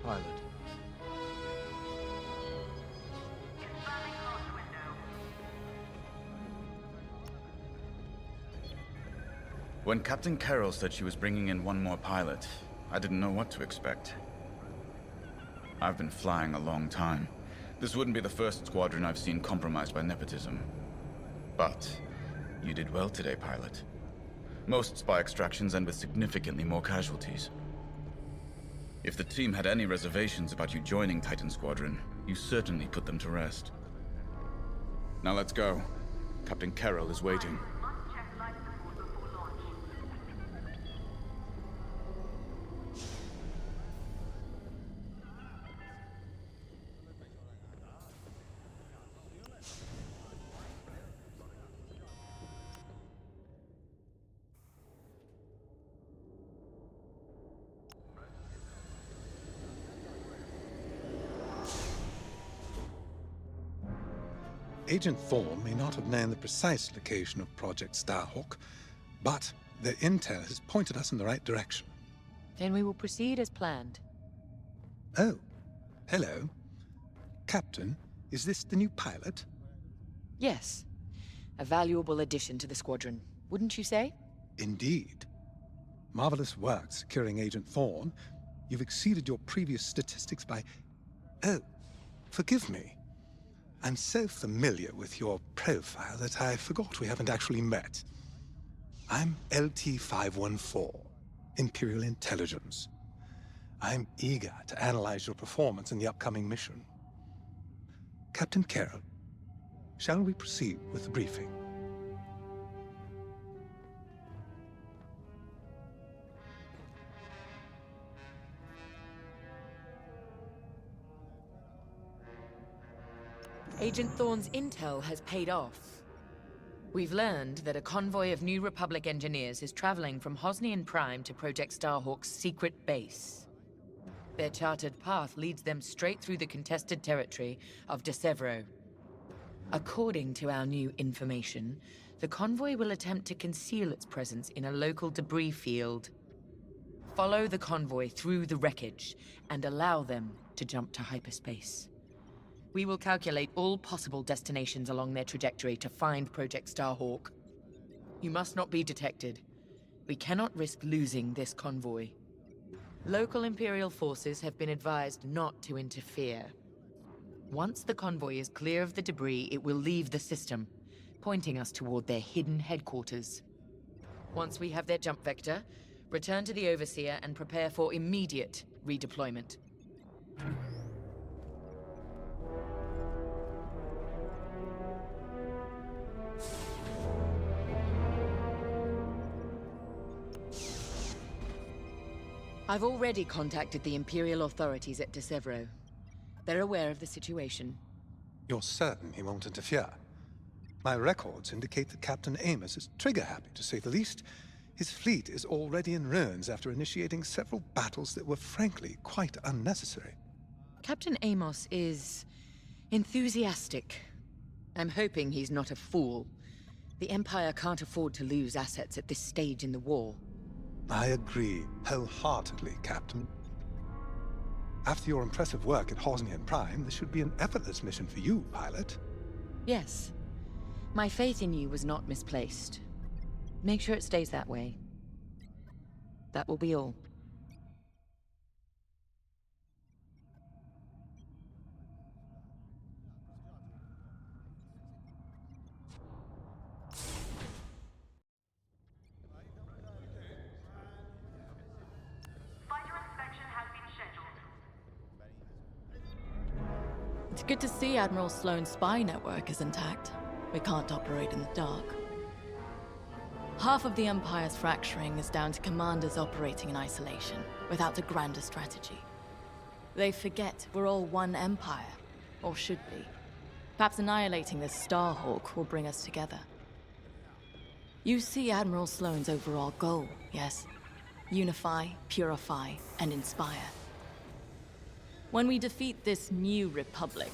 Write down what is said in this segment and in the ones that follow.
pilot. When Captain Carroll said she was bringing in one more pilot, I didn't know what to expect. I've been flying a long time. This wouldn't be the first squadron I've seen compromised by nepotism. But you did well today, pilot. Most spy extractions end with significantly more casualties. If the team had any reservations about you joining Titan Squadron, you certainly put them to rest. Now let's go. Captain Carroll is waiting. Agent Thorne may not have known the precise location of Project Starhawk, but their intel has pointed us in the right direction. Then we will proceed as planned. Oh, hello. Captain, is this the new pilot? Yes. A valuable addition to the squadron, wouldn't you say? Indeed. Marvelous work securing Agent Thorne. You've exceeded your previous statistics by... Oh, forgive me. I'm so familiar with your profile that I forgot we haven't actually met. I'm LT-514, Imperial Intelligence. I'm eager to analyze your performance in the upcoming mission. Captain Carroll, shall we proceed with the briefing? Agent Thorne's intel has paid off. We've learned that a convoy of New Republic engineers is traveling from Hosnian Prime to Project Starhawk's secret base. Their charted path leads them straight through the contested territory of De Severo. According to our new information, the convoy will attempt to conceal its presence in a local debris field. Follow the convoy through the wreckage and allow them to jump to hyperspace. We will calculate all possible destinations along their trajectory to find Project Starhawk. You must not be detected. We cannot risk losing this convoy. Local Imperial forces have been advised not to interfere. Once the convoy is clear of the debris, it will leave the system, pointing us toward their hidden headquarters. Once we have their jump vector, return to the Overseer and prepare for immediate redeployment. I've already contacted the Imperial authorities at De Severo. They're aware of the situation. You're certain he won't interfere? My records indicate that Captain Amos is trigger-happy, to say the least. His fleet is already in ruins after initiating several battles that were frankly quite unnecessary. Captain Amos is enthusiastic. I'm hoping he's not a fool. The Empire can't afford to lose assets at this stage in the war. I agree wholeheartedly, Captain. After your impressive work at Hosnian Prime, this should be an effortless mission for you, pilot. Yes. My faith in you was not misplaced. Make sure it stays that way. That will be all. It's good to see Admiral Sloane's spy network is intact. We can't operate in the dark. Half of the Empire's fracturing is down to commanders operating in isolation, without a grander strategy. They forget we're all one Empire, or should be. Perhaps annihilating this Starhawk will bring us together. You see Admiral Sloane's overall goal, yes? Unify, purify, and inspire. When we defeat this new Republic,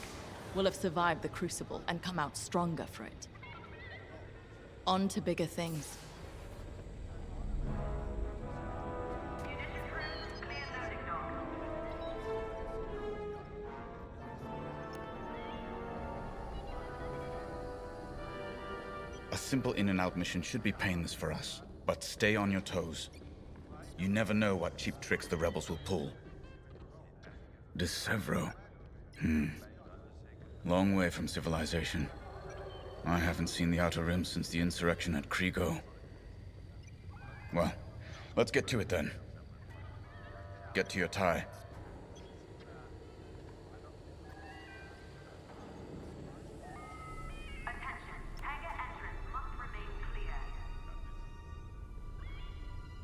we'll have survived the Crucible and come out stronger for it. On to bigger things. A simple in and out mission should be painless for us, but stay on your toes. You never know what cheap tricks the rebels will pull. Decevro. Long way from civilization. I haven't seen the Outer Rim since the insurrection at Kriego. Well, let's get to it then. Get to your tie.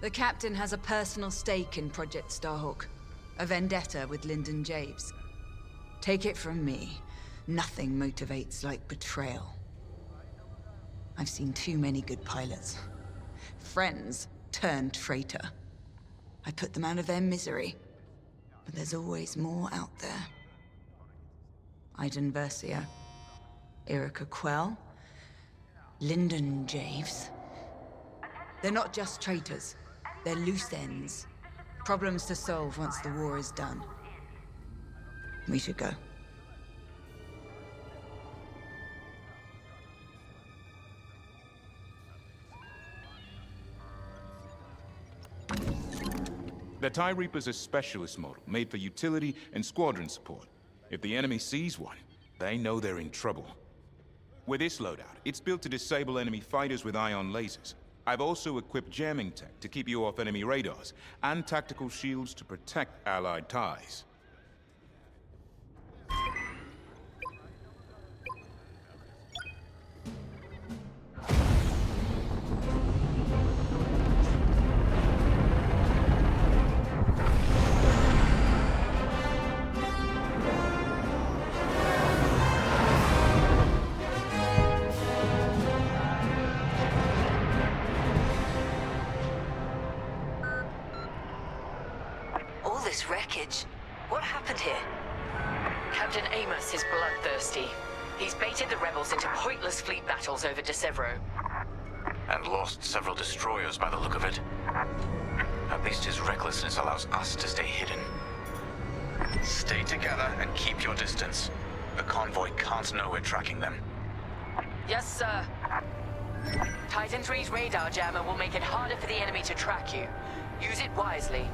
The captain has a personal stake in Project Starhawk. A vendetta with Lyndon Javes. Take it from me, nothing motivates like betrayal. I've seen too many good pilots. Friends turned traitor. I put them out of their misery. But there's always more out there. Iden Versio, Erica Quell, Lyndon Javes. They're not just traitors. They're loose ends. Problems to solve once the war is done. We should go. The TIE Reaper's a specialist model, made for utility and squadron support. If the enemy sees one, they know they're in trouble. With this loadout, it's built to disable enemy fighters with ion lasers. I've also equipped jamming tech to keep you off enemy radars, and tactical shields to protect Allied TIEs. Wreckage. What happened here? Captain Amos is bloodthirsty. He's baited the rebels into pointless fleet battles over Decevro. And lost several destroyers by the look of it. At least his recklessness allows us to stay hidden. Stay together and keep your distance. The convoy can't know we're tracking them. Yes, sir. Titan 3's radar jammer will make it harder for the enemy to track you. Use it wisely.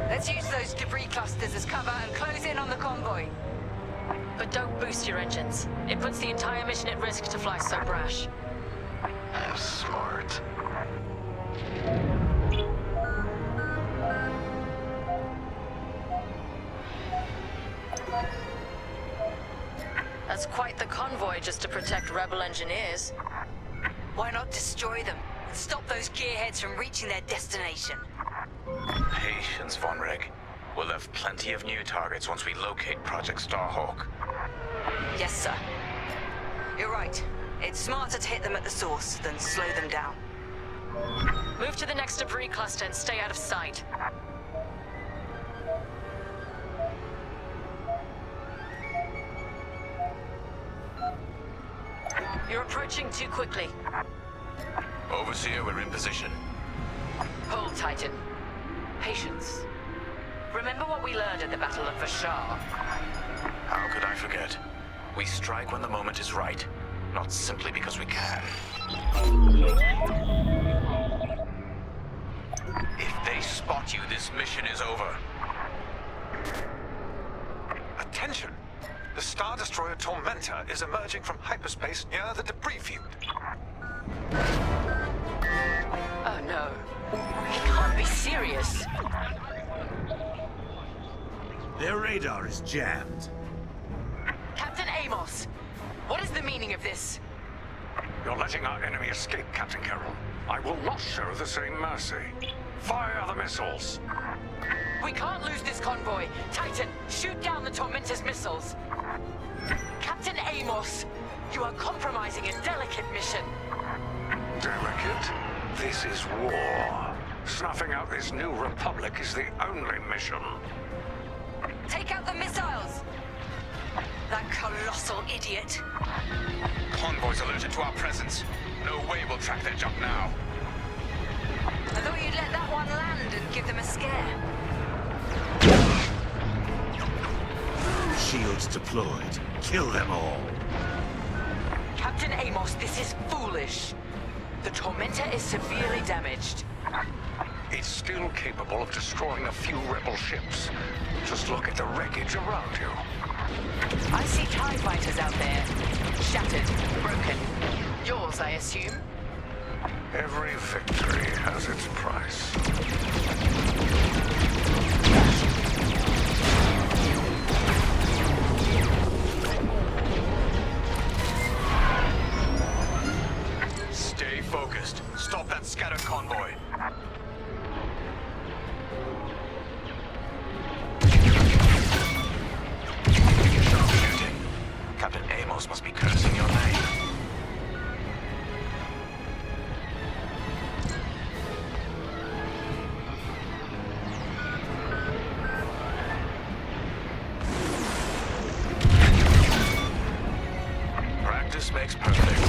Let's use those debris clusters as cover and close in on the convoy. But don't boost your engines. It puts the entire mission at risk to fly so brash. Smart. That's quite the convoy just to protect rebel engineers. Why not destroy them and stop those gearheads from reaching their destination? Patience, Von Reg. We'll have plenty of new targets once we locate Project Starhawk. Yes, sir. You're right. It's smarter to hit them at the source than slow them down. Move to the next debris cluster and stay out of sight. You're approaching too quickly. Overseer, we're in position. Hold, Titan. Patience. Remember what we learned at the Battle of Vashar? How could I forget? We strike when the moment is right, not simply because we can. If they spot you, this mission is over. Attention! The Star Destroyer Tormentor is emerging from hyperspace near the debris field. Oh no. He can't be serious. Their radar is jammed. Captain Amos, what is the meaning of this? You're letting our enemy escape, Captain Carroll. I will not show the same mercy. Fire the missiles. We can't lose this convoy. Titan, shoot down the Tormentor's missiles. Captain Amos, you are compromising a delicate mission. Delicate? This is war. Snuffing out this new republic is the only mission. Take out the missiles! That colossal idiot. Convoys alerted to our presence. No way we'll track their junk now. scare. Shields deployed. Kill them all. Captain Amos, this is foolish. The Tormentor is severely damaged. It's still capable of destroying a few rebel ships. Just look at the wreckage around you. I see TIE fighters out there. Shattered, broken. Yours, I assume? Every victory has its price. Stay focused. Stop that scattered convoy. Sharpshooting. Captain Amos must be cursing your name. Practice makes perfect.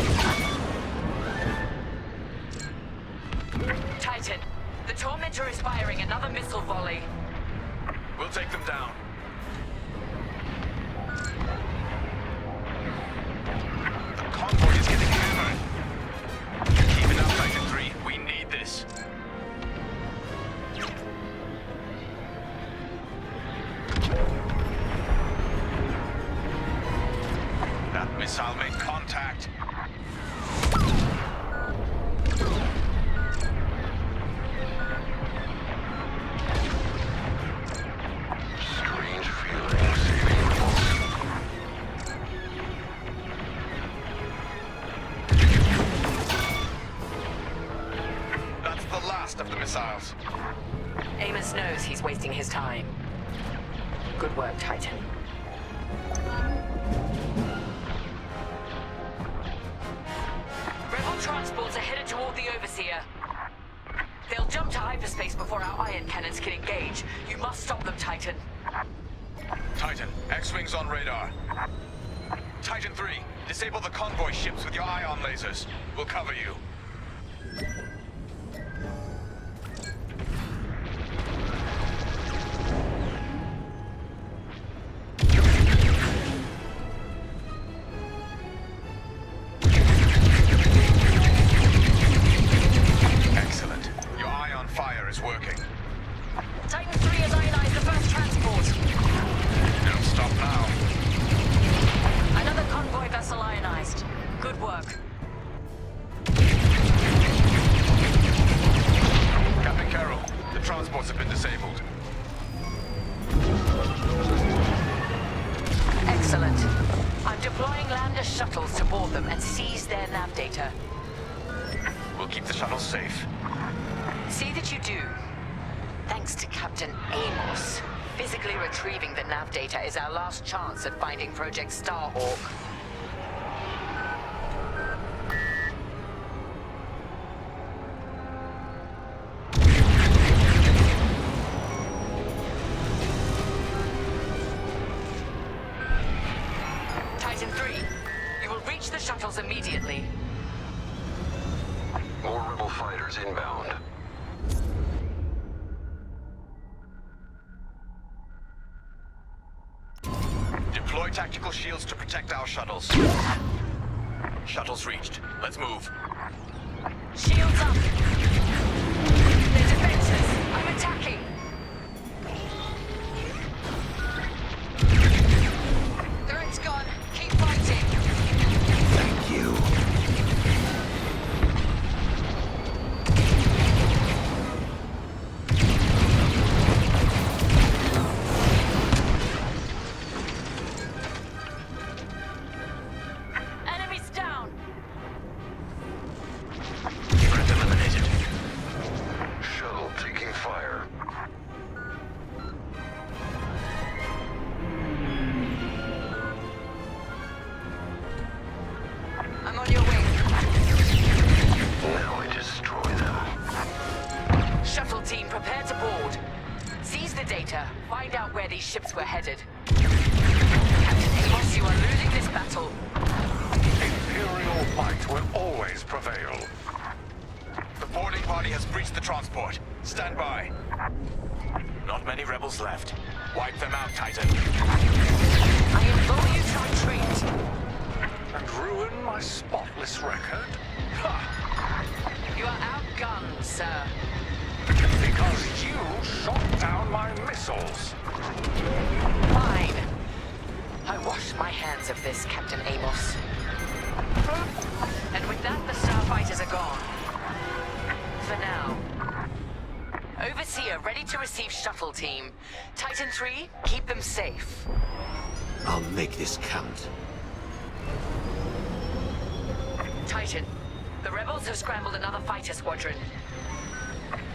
Titan, the Tormentor is firing another missile volley. We'll take them down. The convoy is getting hammered. Keep it up, Titan 3. We need this. That missile made contact. Strange feeling saving rebels. That's the last of the missiles. Amos knows he's wasting his time. Good work, Titan. Rebel transports are headed toward the Overseer. They'll jump to hyperspace before our ion cannons can engage. You must stop them, Titan. Titan, X-Wings on radar. Titan 3, disable the convoy ships with your ion lasers. We'll cover you. Excellent. Your ion fire is working. Titan 3 has ionized the first transport. Don't stop now. Another convoy vessel ionized. Good work. Captain Carroll, the transports have been disabled. Excellent. I'm deploying lander shuttles to board them and seize their nav data. We'll keep the shuttles safe. See that you do. Thanks to Captain Amos, physically retrieving the nav data is our last chance at finding Project Starhawk. Titan 3, you will reach the shuttles immediately. More rebel fighters inbound. Deploy tactical shields to protect our shuttles. Shuttles reached. Let's move. Shields up! They're defenseless. I'm attacking! Threat's gone. Keep fighting! Thank you. Enemies down! Threat eliminated. Shuttle taking fire. I'm on your way. Now I destroy them. Shuttle team, prepare to board. Seize the data. Find out where these ships were headed. Captain Amos, you are losing this battle. Imperial might will always prevail. The boarding party has breached the transport. Stand by. Not many rebels left. Wipe them out, Titan. I implore you to retreat. And ruin my spotless record? You are outgunned, sir. Because you shot down my missiles. Fine. I wash my hands of this, Captain Amos. And with that, the starfighters are gone. For now. Overseer, ready to receive shuttle team. Titan 3, keep them safe. I'll make this count. Titan, the rebels have scrambled another fighter squadron.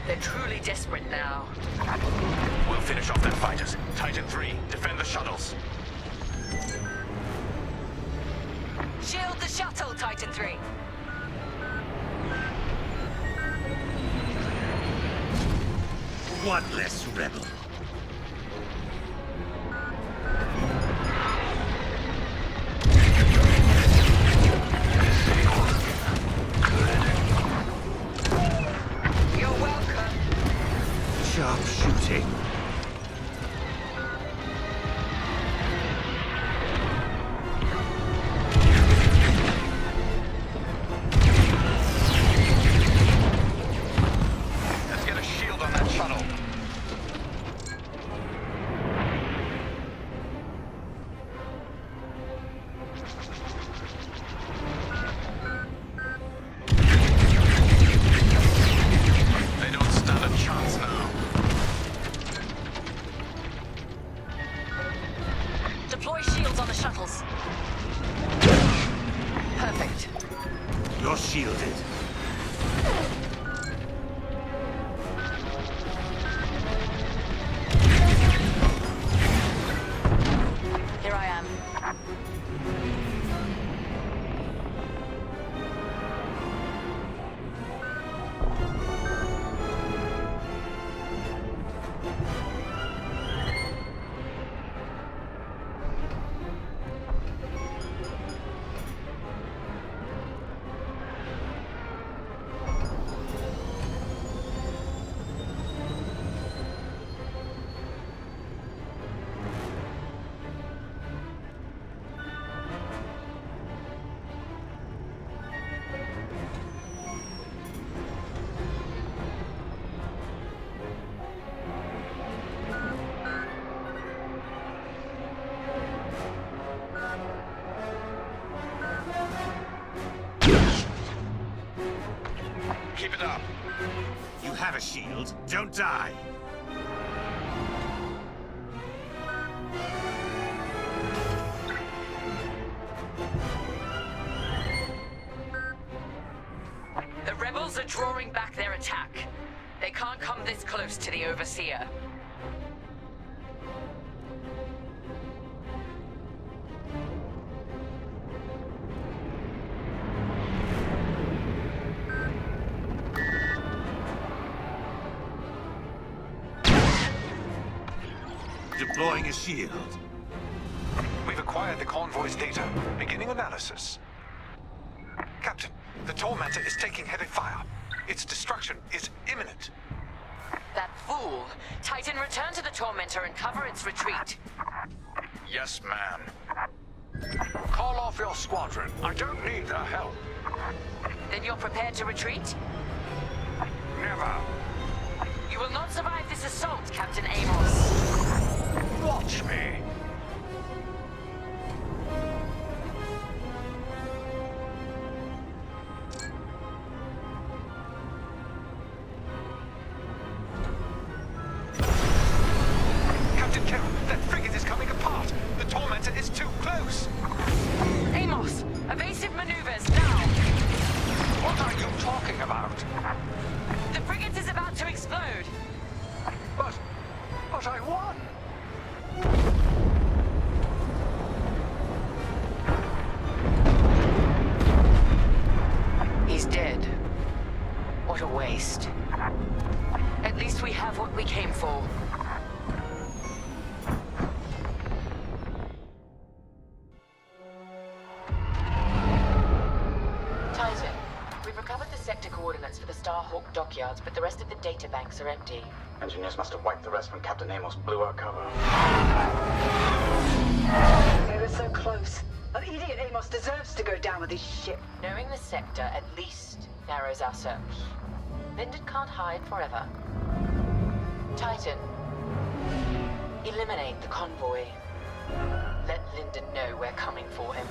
They're truly desperate now. We'll finish off their fighters. Titan 3, defend the shuttles. Shield the shuttle, Titan 3. One less rebel. You're welcome. Sharp shooting. Let's get a shield on that shuttle. They don't stand a chance now. Deploy shields on the shuttles. Perfect. You're shielded. Here I am. Keep it up. You have a shield. Don't die. The rebels are drawing back their attack. They can't come this close to the Overseer. Deploying a shield. We've acquired the convoy's data. Beginning analysis. Captain, the Tormentor is taking heavy fire. Its destruction is imminent. That fool! Titan, return to the Tormentor and cover its retreat. Yes, ma'am. Call off your squadron. I don't need their help. Then you're prepared to retreat? Never. You will not survive this assault, Captain Amos. Watch me. Captain Carroll, that frigate is coming apart. The Tormentor is too close. Amos, evasive maneuvers, now! What are you talking about? The frigate is about to explode. But I won. He's dead. What a waste. At least we have what we came for. Titan, we've recovered the sector coordinates for the Starhawk document. dockyards, but the rest of the data banks are empty. Engineers must have wiped the rest when Captain Amos blew our cover. We were so close. That idiot Amos deserves to go down with his ship. Knowing the sector at least narrows our search. Lyndon can't hide forever. Titan, eliminate the convoy. Let Lyndon know we're coming for him.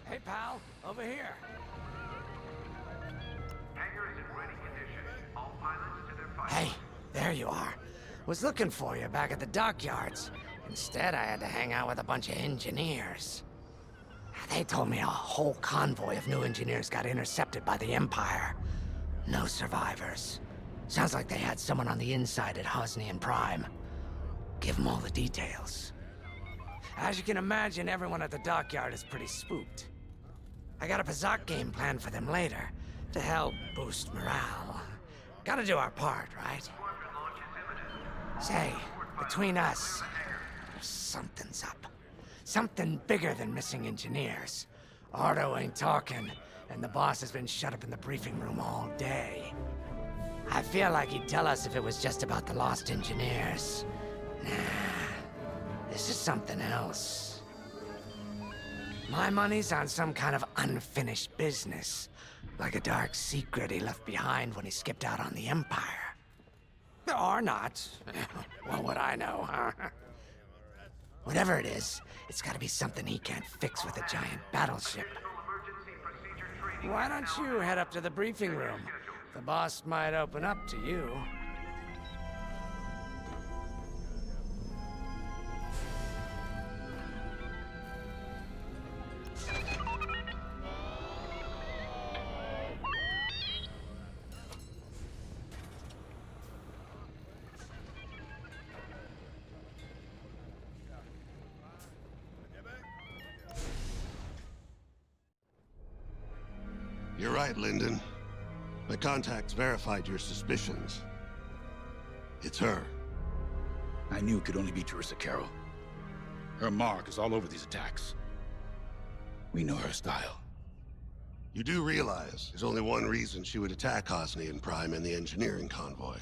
Hey, pal, over here. Hangar is in ready condition. All pilots to their flights. Hey, there you are. Was looking for you back at the dockyards. Instead, I had to hang out with a bunch of engineers. They told me a whole convoy of new engineers got intercepted by the Empire. No survivors. Sounds like they had someone on the inside at Hosnian Prime. Give them all the details. As you can imagine, everyone at the dockyard is pretty spooked. I got a Pazak game planned for them later, to help boost morale. Gotta do our part, right? Say, between us, something's up. Something bigger than missing engineers. Ardo ain't talking, and the boss has been shut up in the briefing room all day. I feel like he'd tell us if it was just about the lost engineers. Nah, this is something else. My money's on some kind of unfinished business. Like a dark secret he left behind when he skipped out on the Empire. Or not. What would I know, huh? Whatever it is, it's gotta be something he can't fix with a giant battleship. Why don't you head up to the briefing room? The boss might open up to you. You're right, Lyndon. My contacts verified your suspicions. It's her. I knew it could only be Teresa Carroll. Her mark is all over these attacks. We know her style. You do realize there's only one reason she would attack Hosnian Prime and the engineering convoy.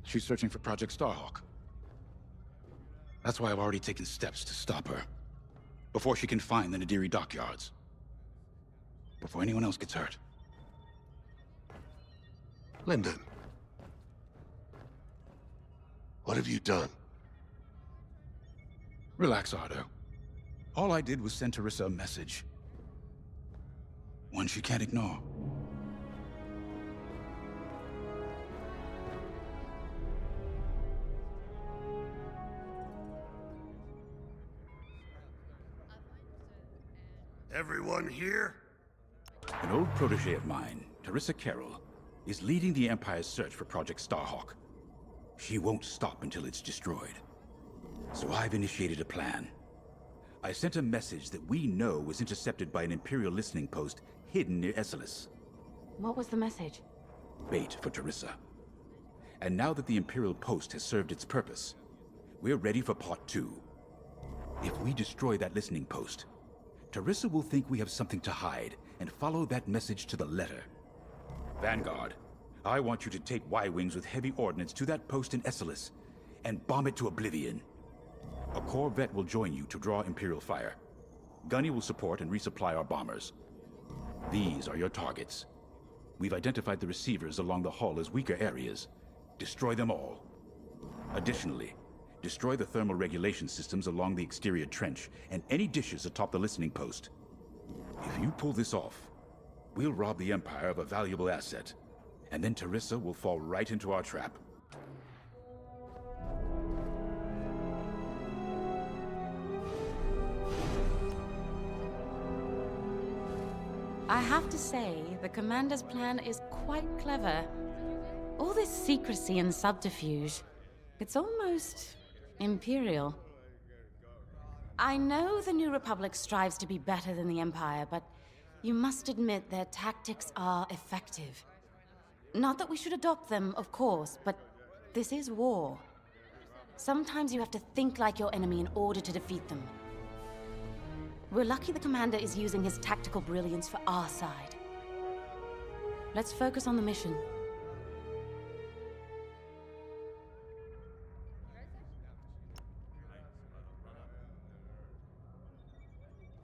She's searching for Project Starhawk. That's why I've already taken steps to stop her. Before she can find the Nadiri dockyards. Before anyone else gets hurt. Lyndon. What have you done? Relax, Ardo. All I did was send Teresa a message. One she can't ignore. Everyone here? An old protege of mine, Teresa Carroll, is leading the Empire's search for Project Starhawk. She won't stop until it's destroyed. So I've initiated a plan. I sent a message that we know was intercepted by an Imperial listening post hidden near Esselis. What was the message? Bait for Teresa. And now that the Imperial post has served its purpose, we're ready for part 2. If we destroy that listening post, Teresa will think we have something to hide and follow that message to the letter. Vanguard, I want you to take Y-Wings with heavy ordnance to that post in Esselis and bomb it to oblivion. A Corvette will join you to draw Imperial fire. Gunny will support and resupply our bombers. These are your targets. We've identified the receivers along the hull as weaker areas. Destroy them all. Additionally, destroy the thermal regulation systems along the exterior trench and any dishes atop the listening post. If you pull this off, we'll rob the Empire of a valuable asset, and then Teresa will fall right into our trap. I have to say, the Commander's plan is quite clever. All this secrecy and subterfuge, it's almost imperial. I know the New Republic strives to be better than the Empire, but you must admit their tactics are effective. Not that we should adopt them, of course, but this is war. Sometimes you have to think like your enemy in order to defeat them. We're lucky the Commander is using his tactical brilliance for our side. Let's focus on the mission.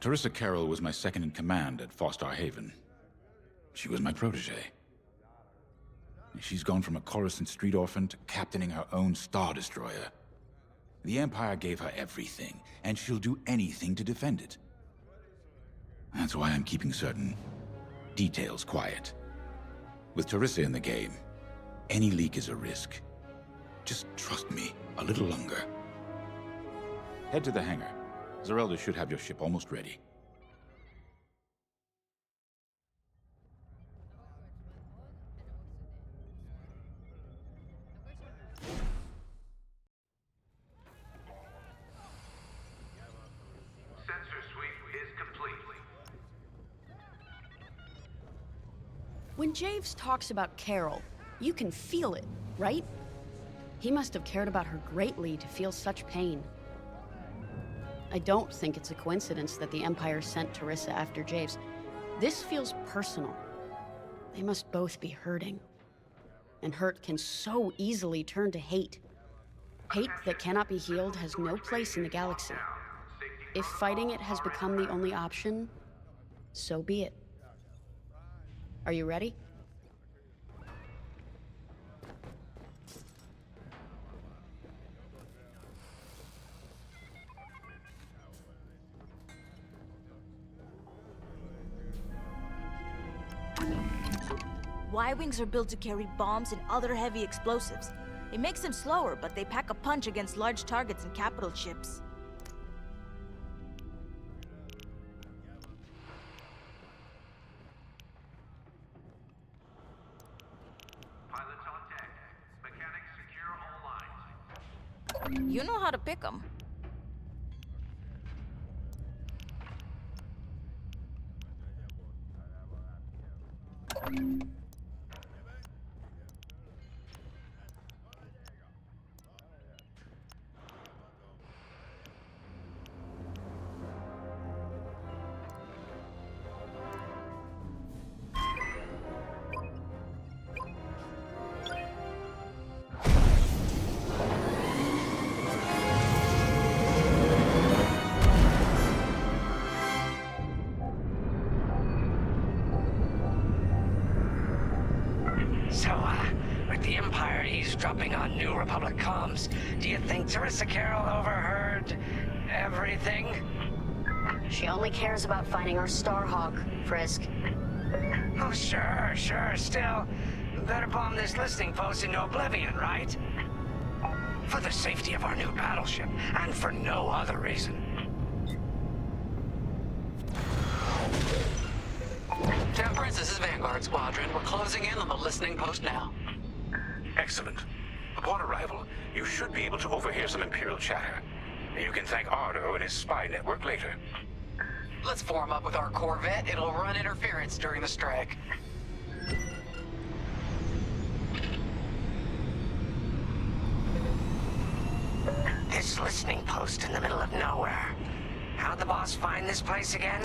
Teresa Carroll was my second in command at Fostar Haven. She was my protege. She's gone from a Coruscant street orphan to captaining her own Star Destroyer. The Empire gave her everything, and she'll do anything to defend it. That's why I'm keeping certain details quiet. With Teresa in the game, any leak is a risk. Just trust me a little longer. Head to the hangar. Zerelda should have your ship almost ready. When Javes talks about Carol, you can feel it, right? He must have cared about her greatly to feel such pain. I don't think it's a coincidence that the Empire sent Teresa after Javes. This feels personal. They must both be hurting. And hurt can so easily turn to hate. Hate that cannot be healed has no place in the galaxy. If fighting it has become the only option, so be it. Are you ready? Y-Wings are built to carry bombs and other heavy explosives. It makes them slower, but they pack a punch against large targets and capital ships. You know how to pick them. Dropping on New Republic comms. Do you think Teresa Carroll overheard everything? She only cares about finding our Starhawk, Frisk. Oh, sure. Still, better bomb this listening post into oblivion, right? For the safety of our new battleship, and for no other reason. Temperance, this is Vanguard Squadron. We're closing in on the listening post now. Excellent. Upon arrival, you should be able to overhear some Imperial chatter. You can thank Ardo and his spy network later. Let's form up with our Corvette. It'll run interference during the strike. This listening post in the middle of nowhere. How'd the boss find this place again?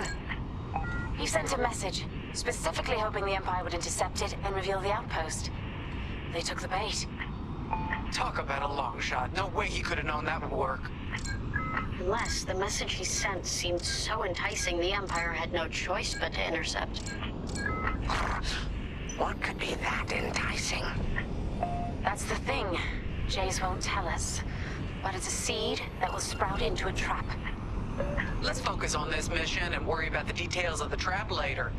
He sent a message, specifically hoping the Empire would intercept it and reveal the outpost. They took the bait. Talk about a long shot. No way he could have known that would work. Unless the message he sent seemed so enticing, the Empire had no choice but to intercept. What could be that enticing? That's the thing. Jace won't tell us. But it's a seed that will sprout into a trap. Let's focus on this mission and worry about the details of the trap later.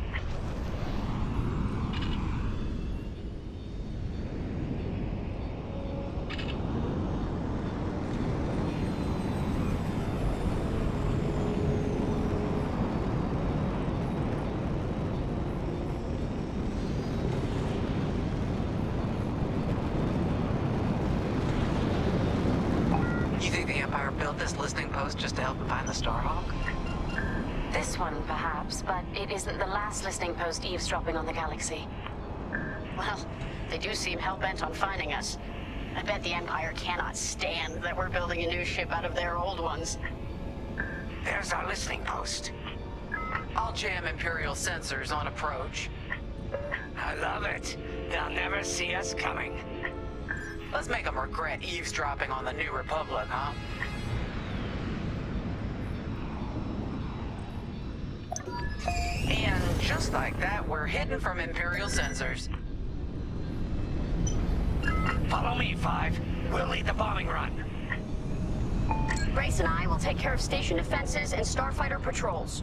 You think the Empire built this listening post just to help find the Starhawk? This one, perhaps, but it isn't the last listening post eavesdropping on the galaxy. Well, they do seem hell-bent on finding us. I bet the Empire cannot stand that we're building a new ship out of their old ones. There's our listening post. I'll jam Imperial sensors on approach. I love it. They'll never see us coming. Let's make them regret eavesdropping on the New Republic, huh? And just like that, we're hidden from Imperial sensors. Follow me, 5. We'll lead the bombing run. Grace and I will take care of station defenses and starfighter patrols.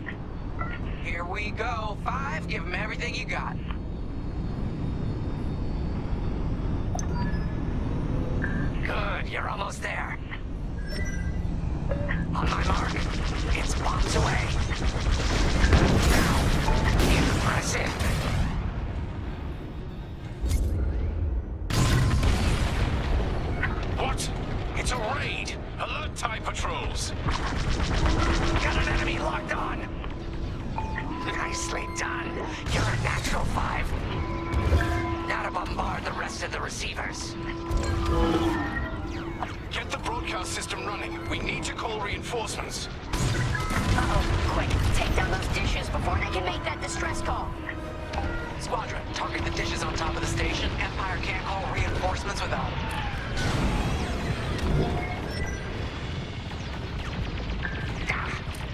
Here we go. 5, give them everything you got. Good, you're almost there. On my mark. It's bombs away. Now, impressive. What? It's a raid! Alert TIE patrols! Got an enemy locked on! Nicely done. You're a natural 5. Now to bombard the rest of the receivers. Get the broadcast system running. We need to call reinforcements. Uh-oh, quick, take down those dishes before they can make that distress call. Squadron, target the dishes on top of the station. Empire can't call reinforcements without them.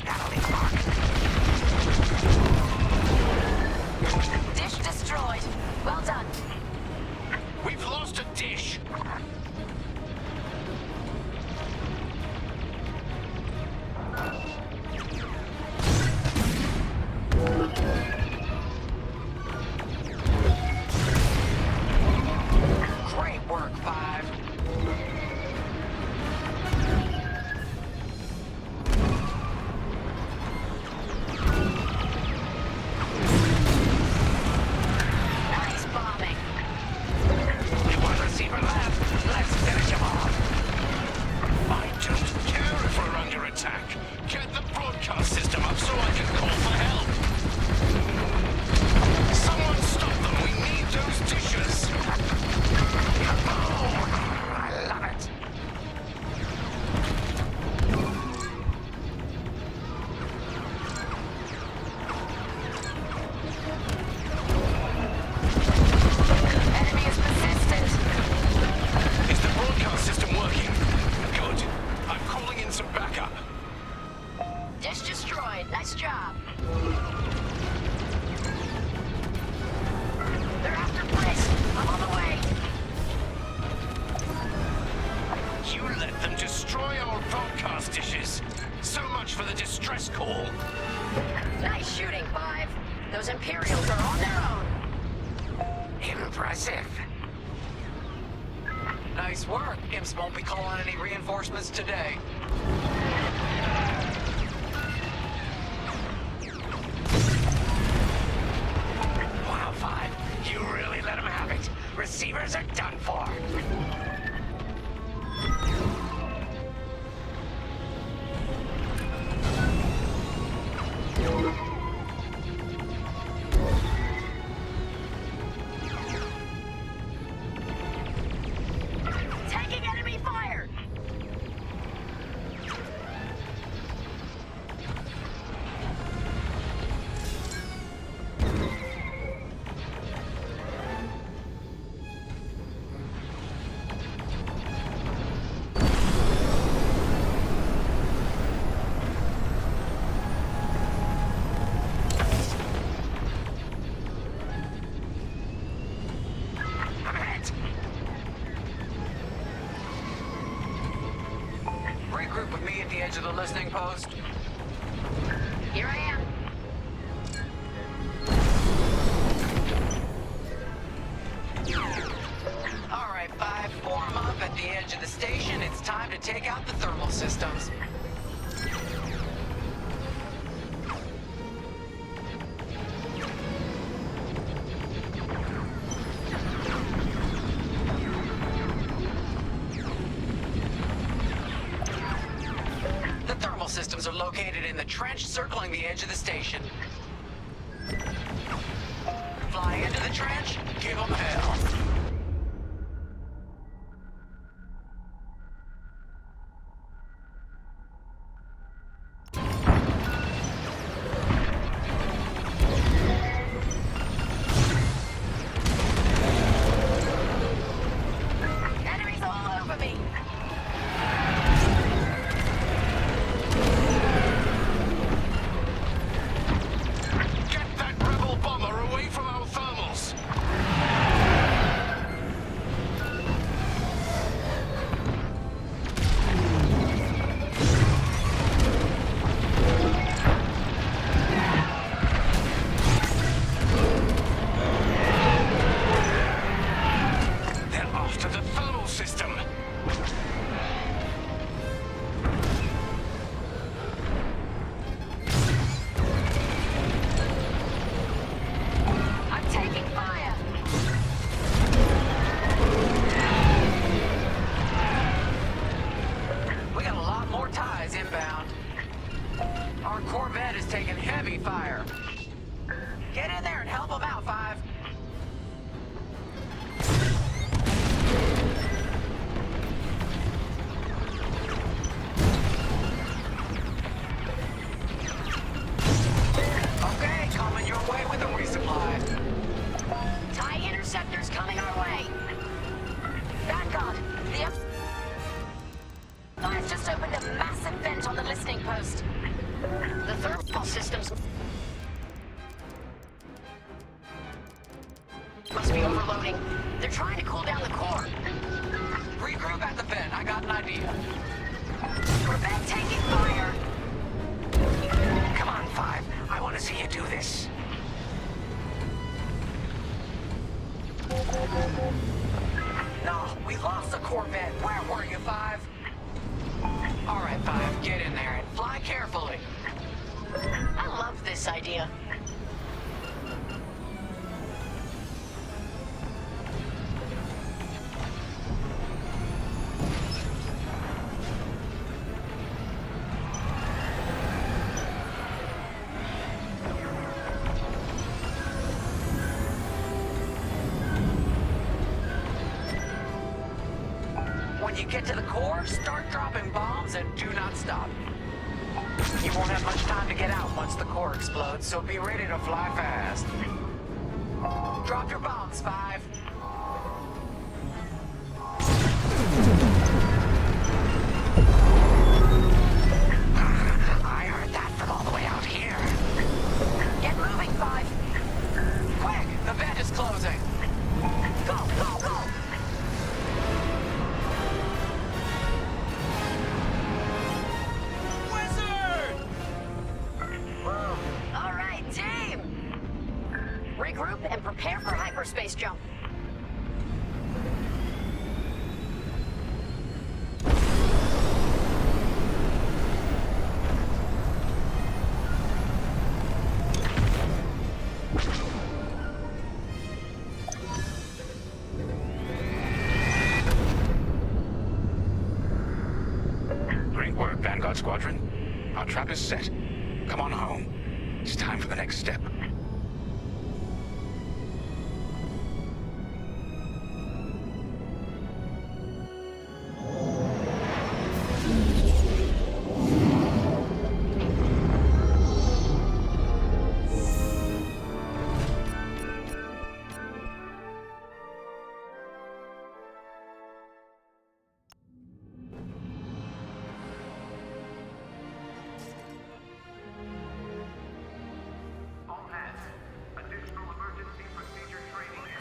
That'll leave a mark. Dish destroyed. Well done. We've lost a dish. Great work, 5. Nice bombing. Only one receiver left. Let's finish him off. I don't care if we're under attack. Get the broadcast system up so I can call for help. Someone stop them. We need those dishes. Oh, I love it. Enemy is persistent. Is the broadcast system working? Good. I'm calling in some backup. Dish destroyed. Nice job. They're after Bliss. I'm on the way. You let them destroy our broadcast dishes. So much for the distress call. Nice shooting, 5. Those Imperials are on their own. Impressive. Nice work. Imps won't be calling any reinforcements today. Wow, 5. You really let them have it. Receivers are done for. Taking enemy fire. I'm hit. Regroup with me at the edge of the listening post. Here I am. All right, 5, form up at the edge of the station. It's time to take out the thermal systems. The thermal systems are located in the trench circling the edge of the station. Fly into the trench, give them hell. Enemies all over me. Get that rebel bomber away from our thermals! They're after the thermal system. I'm taking fire. We got a lot more ties inbound. Our Corvette is taking heavy fire. Get in there and help them out, Five. Okay, coming your way with a resupply. TIE interceptors coming our way. Vanguard, the Empire's just opened a massive vent on the listening post. The thermal systems must be overloading. They're trying to cool down the core. Regroup at the vent. I got an idea. Prevent taking fire. Come on, Five. I want to see you do this. No, we lost the Corvette. Where were you, Five? All right, Five, get in there and fly carefully. I love this idea. When you get to the core, start dropping bombs and do not stop. You won't have much time to get out once the core explodes, so be ready to fly fast. Drop your bombs, Five. I heard that from all the way out here. Get moving, Five. Quick, the vent is closing. Go, go, go. All right, team! Regroup and prepare for hyperspace jump. Great work, Vanguard Squadron. Our trap is set. Come on home. It's time for the next step.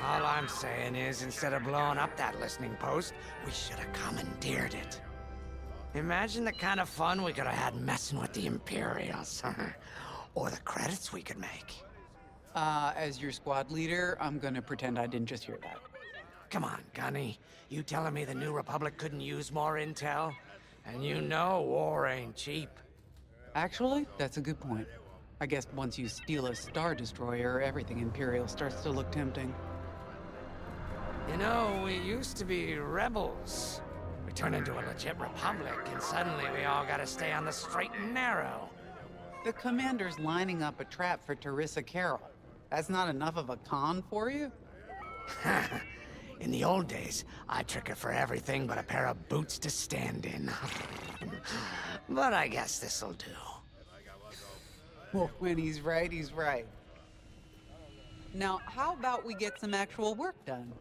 All I'm saying is, instead of blowing up that listening post, we should have commandeered it. Imagine the kind of fun we could have had messing with the Imperials. Or the credits we could make. As your squad leader, I'm gonna pretend I didn't just hear that. Come on, Gunny. You telling me the New Republic couldn't use more intel? And you know war ain't cheap. Actually, that's a good point. I guess once you steal a Star Destroyer, everything Imperial starts to look tempting. You know, we used to be rebels. We turn into a legit republic, and suddenly we all gotta stay on the straight and narrow. The commander's lining up a trap for Teresa Carroll. That's not enough of a con for you? In the old days, I'd trick her for everything but a pair of boots to stand in. But I guess this'll do. Well, when he's right, he's right. Now, how about we get some actual work done?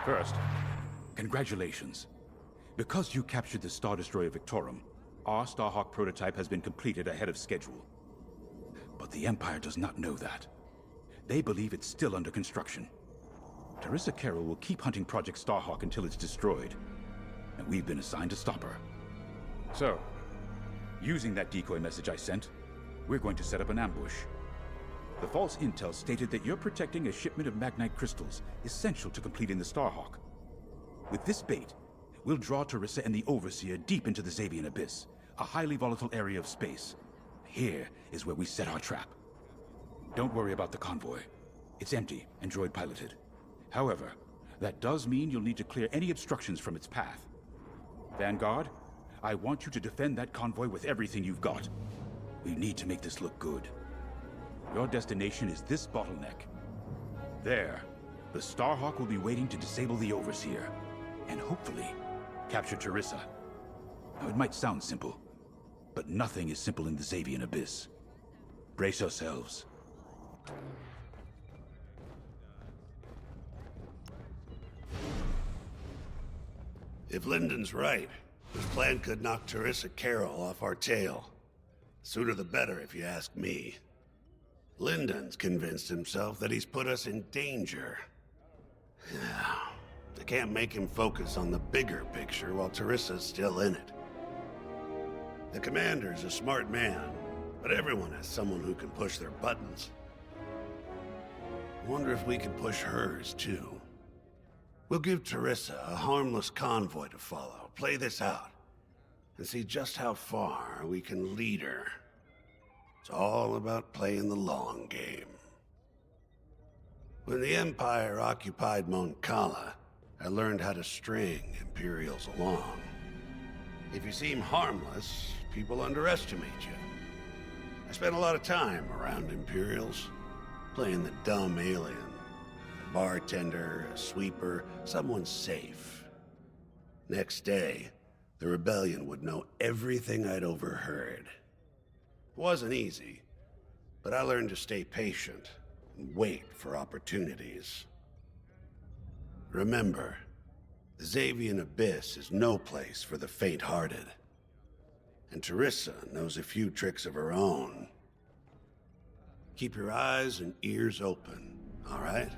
First, congratulations. Because you captured the Star Destroyer Victorum, our Starhawk prototype has been completed ahead of schedule. But the Empire does not know that. They believe it's still under construction. Teresa Carroll will keep hunting Project Starhawk until it's destroyed, and we've been assigned to stop her. So, using that decoy message I sent, we're going to set up an ambush. The false intel stated that you're protecting a shipment of Magnite crystals essential to completing the Starhawk. With this bait, we'll draw Teresa and the Overseer deep into the Xavian Abyss, a highly volatile area of space. Here is where we set our trap. Don't worry about the convoy. It's empty and droid-piloted. However, that does mean you'll need to clear any obstructions from its path. Vanguard, I want you to defend that convoy with everything you've got. We need to make this look good. Your destination is this bottleneck. There, the Starhawk will be waiting to disable the Overseer, and hopefully, capture Teresa. Now, it might sound simple, but nothing is simple in the Xavian Abyss. Brace yourselves. If Lyndon's right, this plan could knock Teresa Carroll off our tail. Sooner the better, if you ask me. Lyndon's convinced himself that he's put us in danger. They can't make him focus on the bigger picture while Teresa's still in it. The commander's a smart man, but everyone has someone who can push their buttons. I wonder if we can push hers, too. We'll give Teresa a harmless convoy to follow, play this out, and see just how far we can lead her. It's all about playing the long game. When the Empire occupied Mon Cala, I learned how to string Imperials along. If you seem harmless, people underestimate you. I spent a lot of time around Imperials, playing the dumb alien. A bartender, a sweeper, someone safe. Next day, the rebellion would know everything I'd overheard. It wasn't easy, but I learned to stay patient and wait for opportunities. Remember, the Xavian Abyss is no place for the faint-hearted. And Teresa knows a few tricks of her own. Keep your eyes and ears open, all right?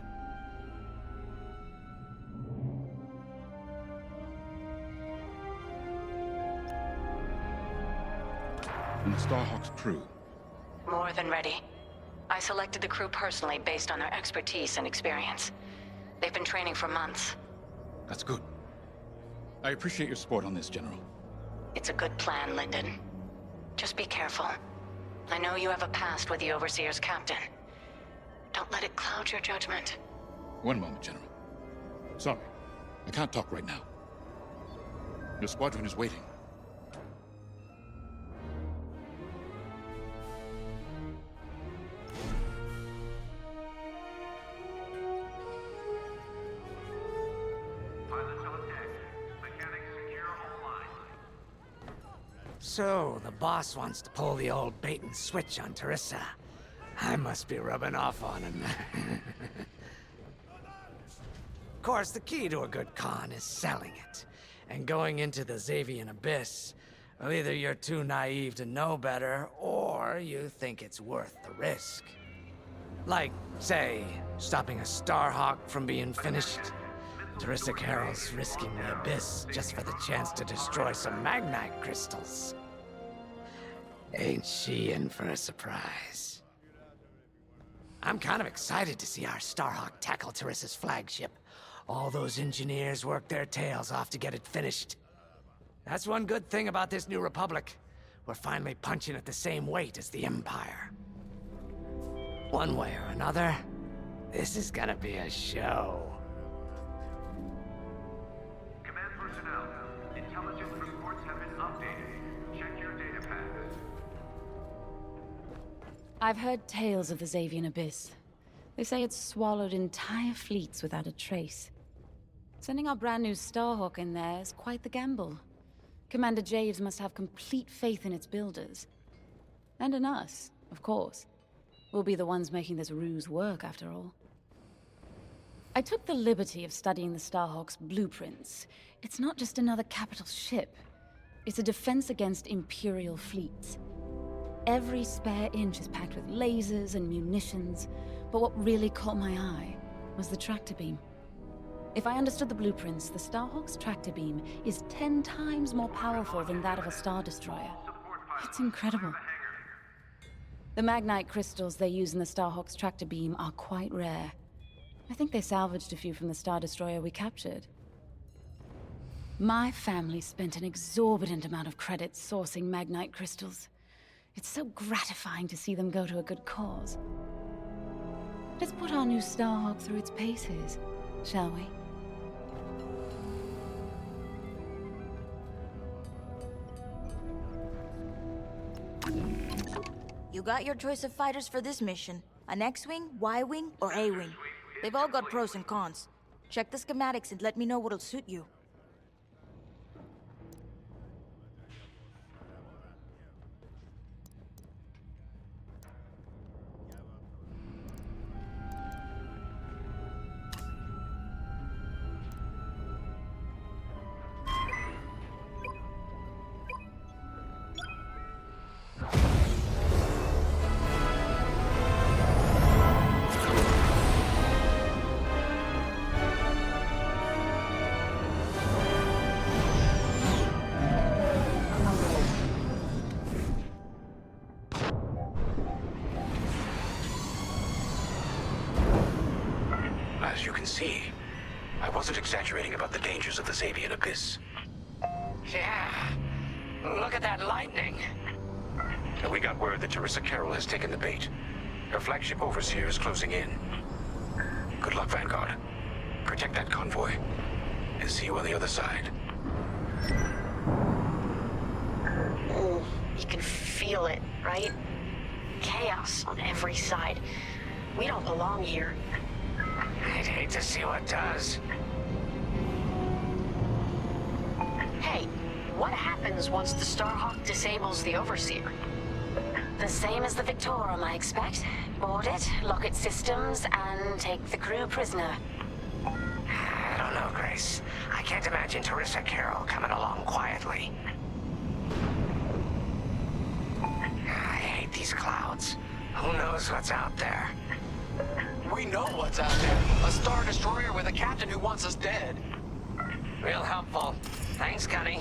And the Starhawk's crew? More than ready. I selected the crew personally based on their expertise and experience. They've been training for months. That's good. I appreciate your support on this, General. It's a good plan, Lyndon. Just be careful. I know you have a past with the Overseer's captain. Don't let it cloud your judgment. One moment, General. Sorry, I can't talk right now. Your squadron is waiting. So, the boss wants to pull the old bait and switch on Teresa. I must be rubbing off on him. Of course, the key to a good con is selling it. And going into the Xavian Abyss, well, either you're too naive to know better, or you think it's worth the risk. Like, say, stopping a Starhawk from being finished. Teresa Carroll's risking the Abyss just for the chance to destroy some Magnite crystals. Ain't she in for a surprise? I'm kind of excited to see our Starhawk tackle Teresa's flagship, All those engineers worked their tails off to get it finished. That's one good thing about this new Republic. We're finally punching at the same weight as the Empire. One way or another, this is gonna be a show. Command personnel, intelligence reports have been updated. Check your data pads. I've heard tales of the Xavian Abyss. They say it's swallowed entire fleets without a trace. Sending our brand new Starhawk in there is quite the gamble. Commander Javes must have complete faith in its builders. And in us, of course. We'll be the ones making this ruse work, after all. I took the liberty of studying the Starhawk's blueprints. It's not just another capital ship. It's a defense against Imperial fleets. Every spare inch is packed with lasers and munitions, but what really caught my eye was the tractor beam. If I understood the blueprints, the Starhawk's tractor beam is 10 times more powerful than that of a Star Destroyer. It's incredible. The Magnite crystals they use in the Starhawk's tractor beam are quite rare. I think they salvaged a few from the Star Destroyer we captured. My family spent an exorbitant amount of credits sourcing Magnite crystals. It's so gratifying to see them go to a good cause. Let's put our new Starhawk through its paces, shall we? You got your choice of fighters for this mission. An X-Wing, Y-Wing, or A-Wing. They've all got pros and cons. Check the schematics and let me know what'll suit you. As you can see, I wasn't exaggerating about the dangers of the Xavian Abyss. Yeah. Look at that lightning. And we got word that Teresa Carroll has taken the bait. Her flagship overseer is closing in. Good luck, Vanguard. Protect that convoy. And see you on the other side. Ooh, you can feel it, right? Chaos on every side. We don't belong here. I'd hate to see what does. Hey, what happens once the Starhawk disables the Overseer? The same as the Victorum, I expect. Board it, lock its systems, and take the crew prisoner. I don't know, Grace. I can't imagine Teresa Carroll coming along quietly. I hate these clouds. Who knows what's out there? We know what's out there. A Star Destroyer with a captain who wants us dead. Real helpful. Thanks, Gunny.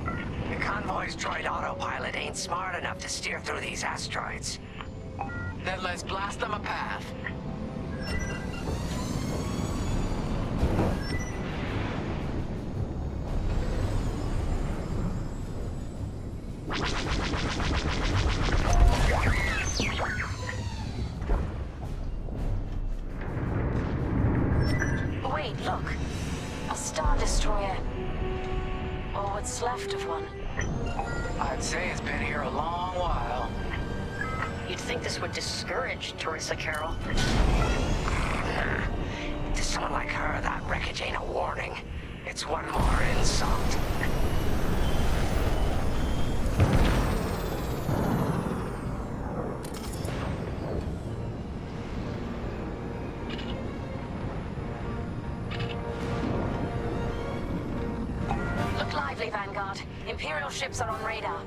The convoy's droid autopilot ain't smart enough to steer through these asteroids. Then let's blast them a path. Wait, look. A Star Destroyer. Or what's left of one. I'd say it's been here a long while. You'd think this would discourage Teresa Carroll. To someone like her, that wreckage ain't a warning. It's one more insult. Look lively, Vanguard. Imperial ships are on radar.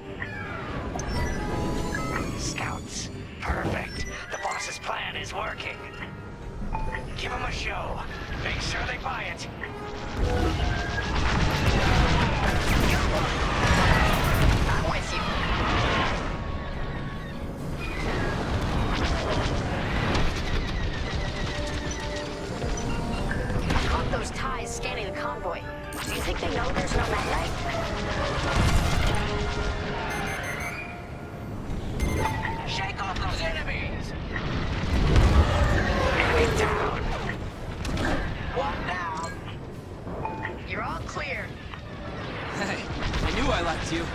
Scouts. Perfect. The boss's plan is working. Give them a show. Make sure they buy it. I'm with you. No, there's no melee. Shake off those enemies! Enemy down. One down. You're all clear. Hey, I knew I liked you.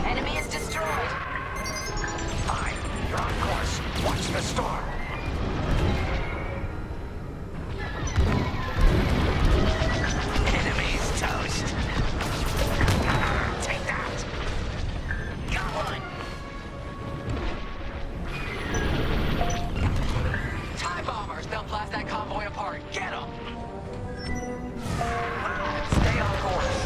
Enemy is destroyed. Fine. You're on course. Watch the storm. Enemy's toast. Take that. Got one. TIE bombers, they'll blast that convoy apart. Get them! Stay on course.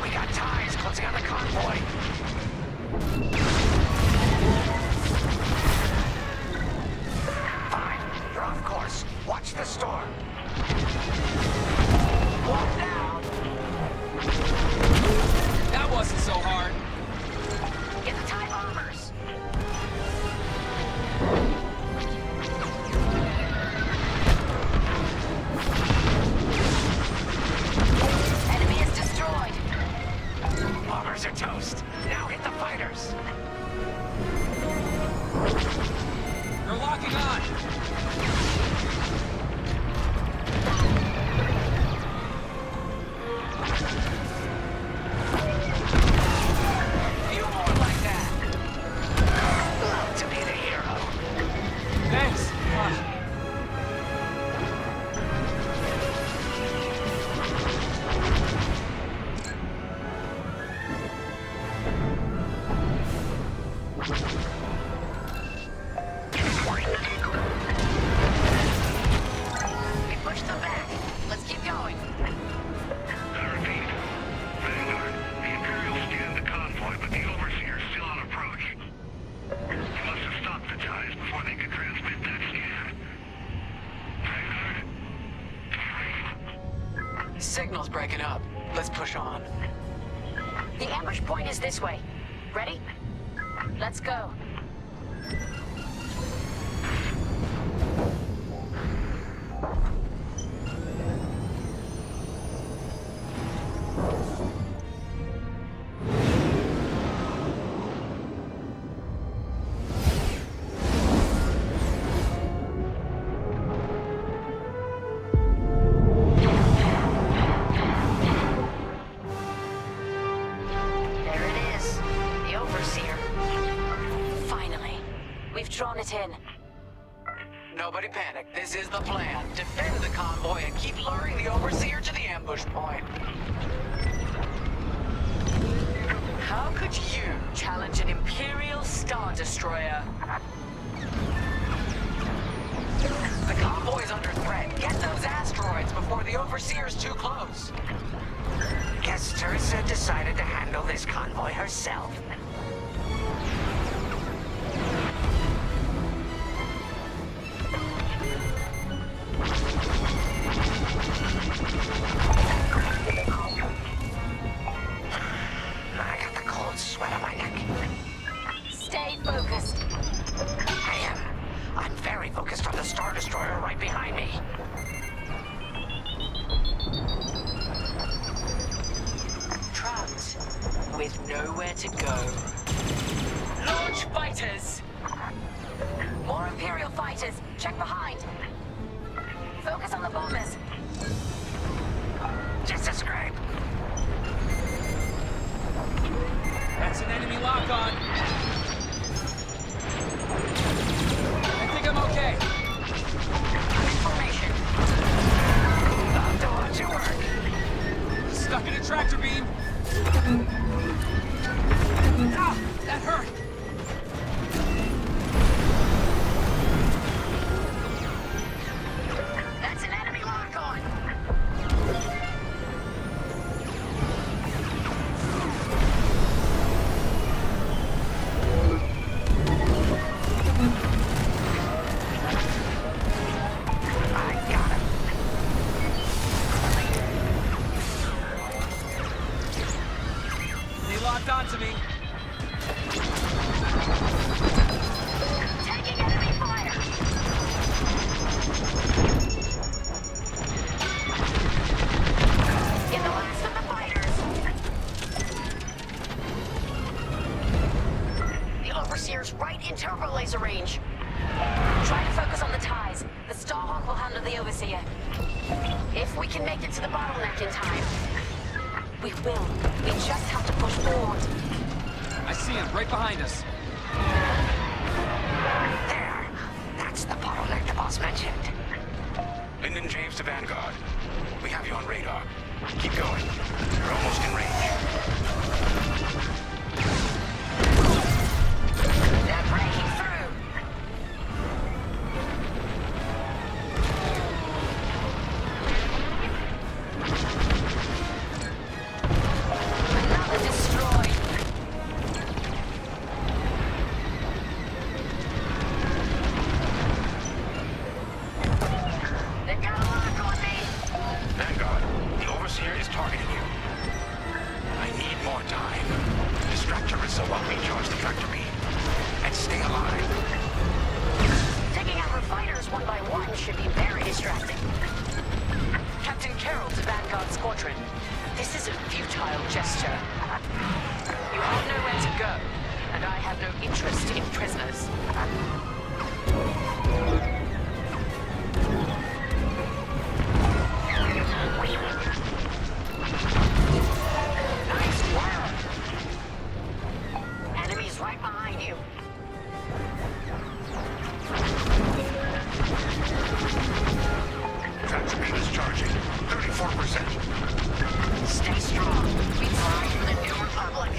We got ties closing on the convoy. Fine. You're off course. Watch the storm. One down. That wasn't so hard. Get the TIE bombers. Enemy is destroyed. Bombers are toast. Now hit the fighters. They're locking on. You more like that. Love to be the hero. Thanks. We pushed them back. Let's keep going. I repeat. Vanguard, the Imperials scanned the convoy, but the Overseer's still on approach. You must have stopped the ties before they could transmit that scan. Vanguard? Signal's breaking up. Let's push on. The ambush point is this way. Ready? Let's go. There it is. The Overseer. Finally. We've drawn it in. Nobody panic. This is the plan. Defend the convoy and keep luring the Overseer to the ambush point. How could you challenge an Imperial Star Destroyer? The convoy's under threat. Get those asteroids before the Overseer's too close. Guess Teresa decided to handle this convoy herself. I got the cold sweat on my neck. Stay focused. I am. I'm very focused on the Star Destroyer right behind me. Trapped with nowhere to go. Launch fighters! More Imperial fighters. Check behind. Focus on the bombers. Just a scrape. That's an enemy lock-on. I think I'm okay. Formation. Love to watch it work. Stuck in a tractor beam. Ah, that hurt. That's an enemy lock-on. I got him. Locked onto me. Taking enemy fire. Get the last of the fighters. The Overseer's right in turbo laser range. Try to focus on the ties. The Starhawk will handle the Overseer. If we can make it to the bottleneck in time. We will. We just have to push forward. I see him right behind us. There. That's the bottleneck the boss mentioned. Lyndon James to Vanguard. We have you on radar. Keep going. You're almost in range. They're breaking through. Another destroyed. They've got a lock on me. Vanguard, the Overseer is targeting you. I need more time. Distract Teresa while we charge the tractor beam. And stay alive. Taking out her fighters one by one should be very distracting. Captain Carroll to Vanguard Squadron. This is a futile gesture. You have nowhere to go, and I have no interest in prisoners. Nice work. Enemies right behind you. Tractor beam is charging. 34%. Stay strong. We fly for the New Republic.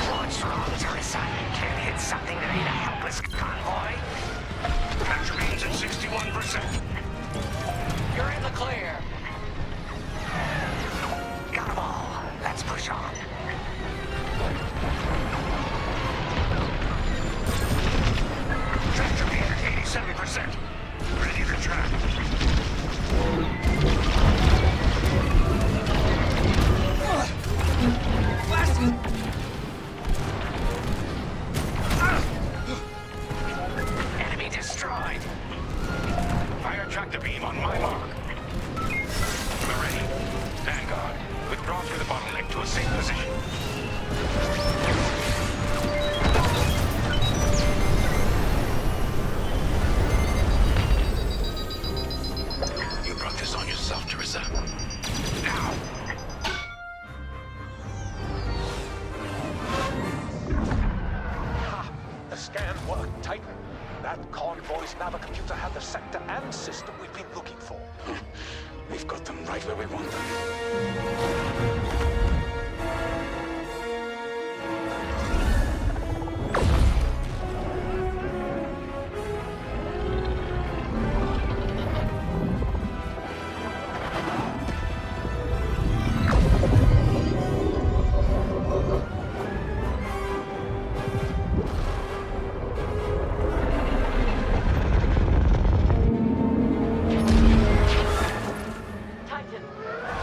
What's wrong, Teresa? Can't hit something that ain't a helpless convoy? Tractor beam's at 61%. You're in the clear. Got 'em all. Let's push on. Tractor beam at 87%. Ready to track. Blasted! Enemy destroyed. Fire tractor beam on my mark. We're ready. Vanguard, withdraw through the bottleneck to a safe position. You brought this on yourself, Teresa. Now. The scan worked, Titan. That convoy's navicomputer had the sector and system we've been looking for. We've got them right where we want them. Titan,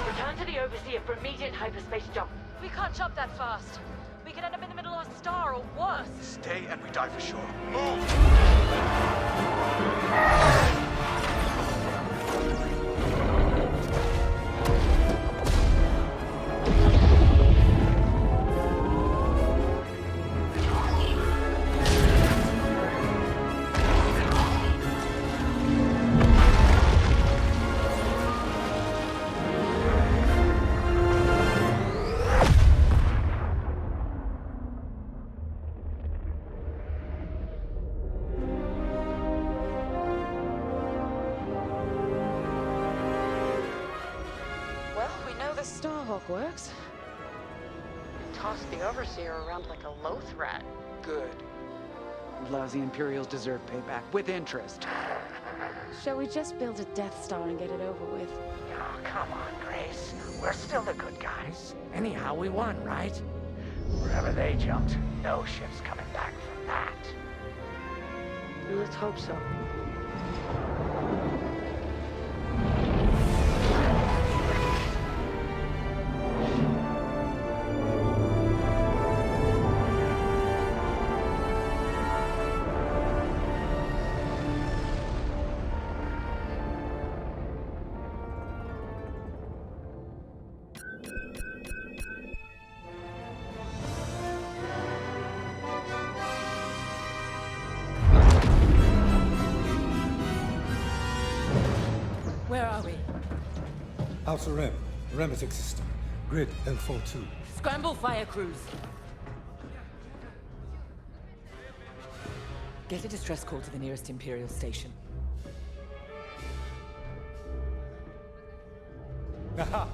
return to the Overseer for immediate hyperspace jump. We can't jump that fast. We could end up in the middle of a star or worse. Stay and we die for sure. Move! Starhawk works. Toss the Overseer around like a loath rat. Good. Lousy Imperials deserve payback, with interest. Shall we just build a Death Star and get it over with? Oh, come on, Grace. We're still the good guys. Anyhow, we won, right? Wherever they jumped, no ship's coming back from that. Let's hope so. Where are we? Alpha Rem, Remetic system. Grid L42. Scramble fire crews. Get a distress call to the nearest Imperial station. Aha!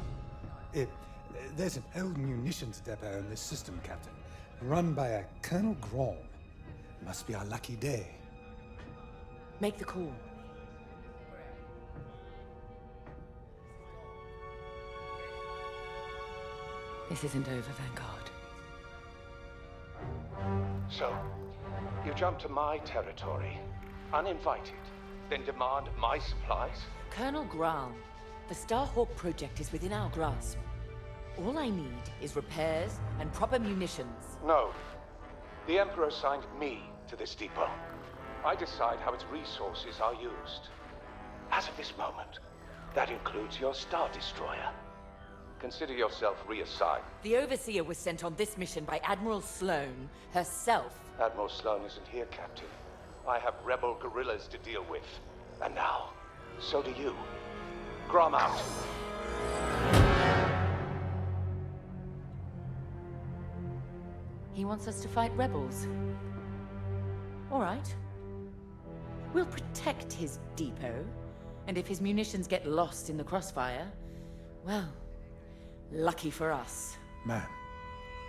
There's an old munitions depot in this system, Captain. Run by a Colonel Grom. Must be our lucky day. Make the call. This isn't over, Vanguard. So, you jump to my territory, uninvited, then demand my supplies? Colonel Graal, the Starhawk project is within our grasp. All I need is repairs and proper munitions. No. The Emperor assigned me to this depot. I decide how its resources are used. As of this moment, that includes your Star Destroyer. Consider yourself reassigned. The Overseer was sent on this mission by Admiral Sloane herself. Admiral Sloane isn't here, Captain. I have rebel guerrillas to deal with. And now, so do you. Grom out. He wants us to fight rebels. All right. We'll protect his depot, and if his munitions get lost in the crossfire, well, lucky for us. Man,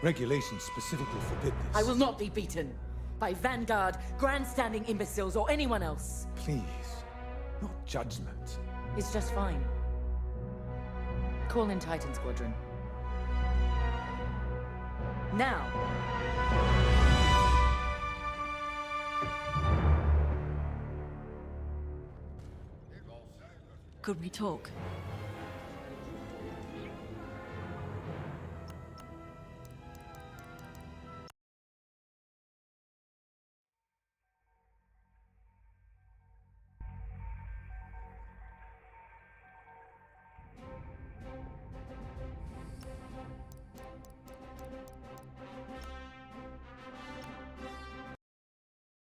regulations specifically forbid this. I will not be beaten by Vanguard, grandstanding imbeciles, or anyone else. Please, not judgment. It's just fine. Call in Titan Squadron. Now! Could we talk?